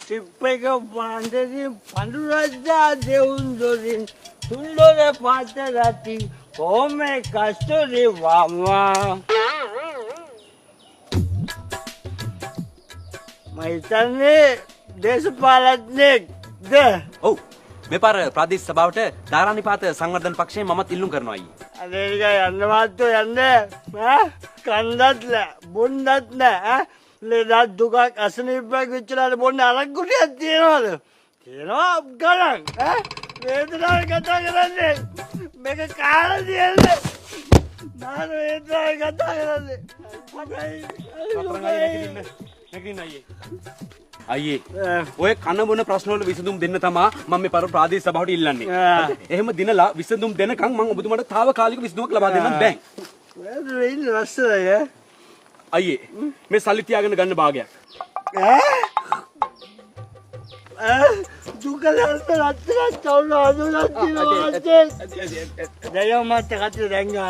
Tip එක පාන්දරින් පඳුරද්දා දෙවුන් දොරින් සුන්දර පාත රති කොහොම කස්තුරි වම්මා මම හිතන්නේ දේශපාලඥයෙක්ද? ඔව් මේ පාර ප්‍රාදේශ සභාවට ධාරානිපාත සංවර්ධන පක්ෂයෙන් මමත් ඉල්ලුම් කරනවා අයියේ. අනේක යන්න මාත්තු යන්න ඈ කන්දත් නෑ බොන්නත් නෑ ඈ ලෙඩක් දුකක් අසනීපයක් වෙච්චලාට බොන්න අරක් ගුටියක් තියනවද? තියනවා ගණන් ඈ වේදනාව කතා කරන්නේ මේක කාලා තියන්නේ නාන වේදනාව කතා කරන්නේ අයියේ ඔය කන බොන ප්‍රශ්න වල විසඳුම් දෙන්න තමා මම මේ පාර ප්‍රාදේශ සභාවට ඉල්ලන්නේ. එහෙම දිනලා විසඳුම් දෙනකන් මම ඔබතුමාට తాවකාලික විසඳුමක් ලබා දෙන්නම් දැන්. වෙන රස්සය අයියේ මේ සල්ලි තියාගෙන ගන්න භාගයක්. දුකලට රත්තරන් තවුන අදුනක් තියෙනවා දැන් මට කටේ දැන්ගා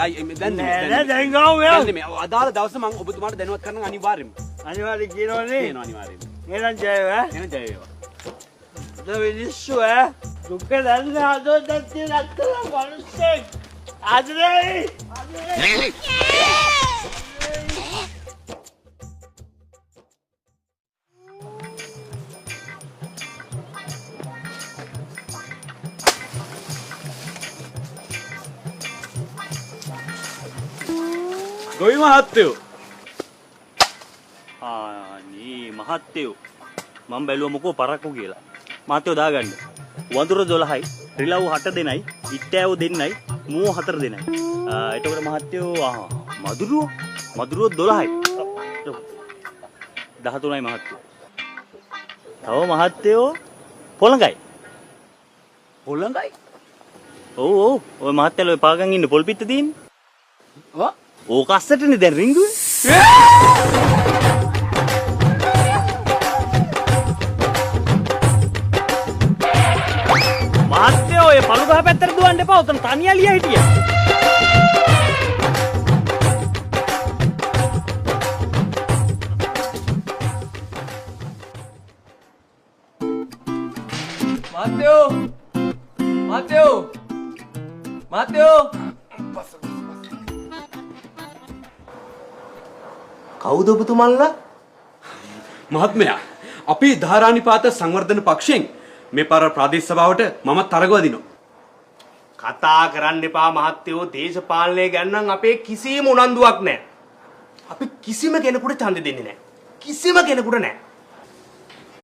අයි දැන් නෑ දැන්ගා මේ අදාළ දවසේ මම ඔබතුමාට දැනුවත් කරන්න අනිවාර්යෙන්ම. අනිවාර්ය කියනෝනේ. කියනවා අනිවාර්යෙන්ම. එහෙනම් ජය වේවා. එහෙනම් ජය වේවා. දවිලිස්සු දුක දැන්න අදොත් තියෙන රත්තරන් වලුස්සෙක් ආදරේ ගොවි මහත්තයෝ අනේ මහත්තයෝ මම බැලුවා මොකෝ පරක්කු කියලා. මහත්තයෝ දාගන්න. වඳුර 12යි, රිලව් 8 දෙනයි, ඉට්ටෑව දෙන්නයි, මූ 4 දෙනයි. එතකොට මහත්තයෝ මදුරුව 12යි. 13යි මහත්තයෝ. තව මහත්තයෝ පොළඟයි. පොළඟයි? ඔව් ඔය මහත්තයෝ පාගන් ඉන්න පොල් පිට තියෙන්නේ. ඔව් ඕක අස්සටනේ දැන් රින්ගුවේ. මහත්තයෝ ඔය පළු ගහ පැත්තට දුවන්න එපා. උතන තනියලියා හිටියා. මහත්තයෝ කවුද ඔබතුමන්ලා? මහත්මයා අපේ ධාරානිපාත සංවර්ධන පක්ෂයෙන් මේ පාර ප්‍රාදේශ සභාවට මමත් තරගව දිනවා. කතා කරන්න එපා මහත්තයෝ. දේශපාලනය ගැන නම් අපේ කිසිම උනන්දුවක් නැහැ. අපි කිසිම කෙනෙකුට ඡන්දෙ දෙන්නේ නැහැ. කිසිම කෙනෙකුට නැහැ.